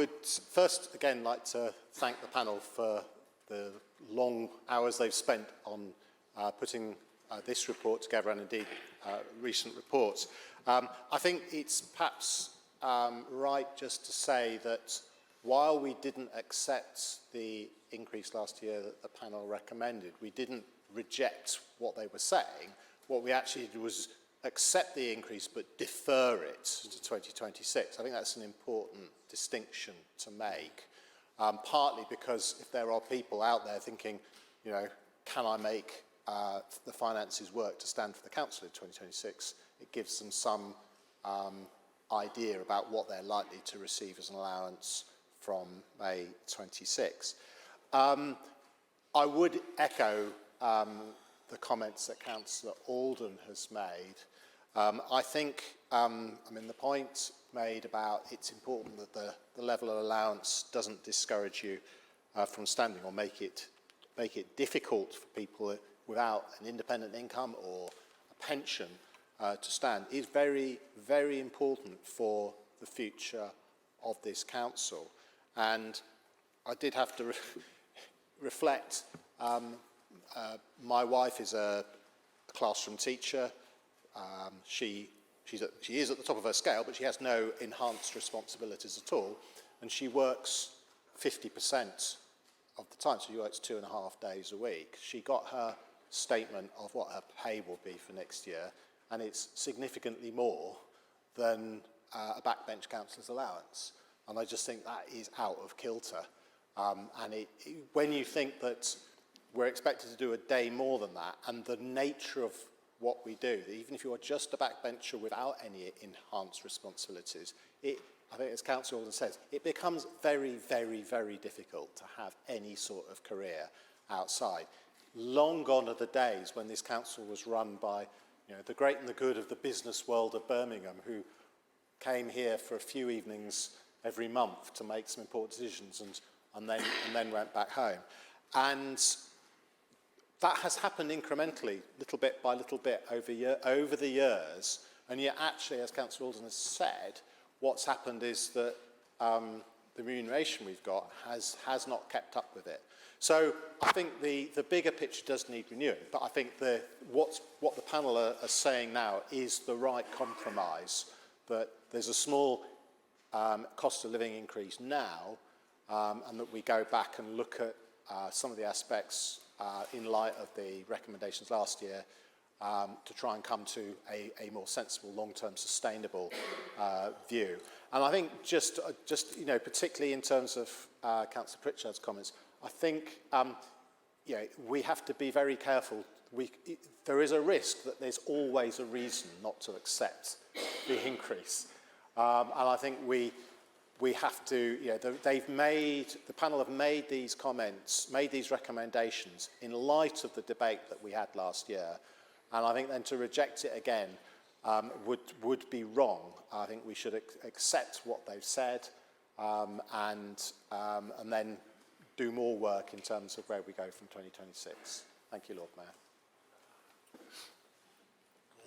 I would first again like to thank the panel for the long hours they've spent on putting this report together, and indeed recent reports. I think it's perhaps right just to say that while we didn't accept the increase last year that the panel recommended, we didn't reject what they were saying. What we actually did was accept the increase but defer it to 2026. I think that's an important distinction to make, partly because if there are people out there thinking, you know, can I make the finances work to stand for the council in 2026, it gives them some idea about what they're likely to receive as an allowance from May 26. I would echo the comments that Councillor Alden has made. I think, the point made about it's important that the level of allowance doesn't discourage you from standing or make it difficult for people without an independent income or a pension to stand is very, very important for the future of this council. And I did have to reflect. My wife is a classroom teacher. She is at the top of her scale, but she has no enhanced responsibilities at all, and she works 50% of the time, so she works 2.5 days a week. She got her statement of what her pay will be for next year, and it's significantly more than a backbench councillor's allowance. And I just think that is out of kilter. When you think that we're expected to do a day more than that, and the nature of what we do, even if you are just a backbencher without any enhanced responsibilities, I think as Councillor Alden says, it becomes very, very, very difficult to have any sort of career outside. Long gone are the days when this council was run by, you know, the great and the good of the business world of Birmingham, who came here for a few evenings every month to make some important decisions and then went back home. And that has happened incrementally, little bit by little bit over the years. And yet actually, as Councillor Alden has said, what's happened is that the remuneration we've got has not kept up with it. So I think the bigger picture does need renewing, but I think what the panel are saying now is the right compromise, that there's a small cost of living increase now, and that we go back and look at some of the aspects in light of the recommendations last year to try and come to a more sensible, long-term, sustainable view. And I think just you know, particularly in terms of Councillor Pritchard's comments, I think you know, we have to be very careful. There is a risk that there's always a reason not to accept the increase, and I think we have to, you know, the panel have made these comments, made these recommendations in light of the debate that we had last year, and I think then to reject it again would be wrong. I think we should accept what they've said and then do more work in terms of where we go from 2026. Thank you, Lord Mayor.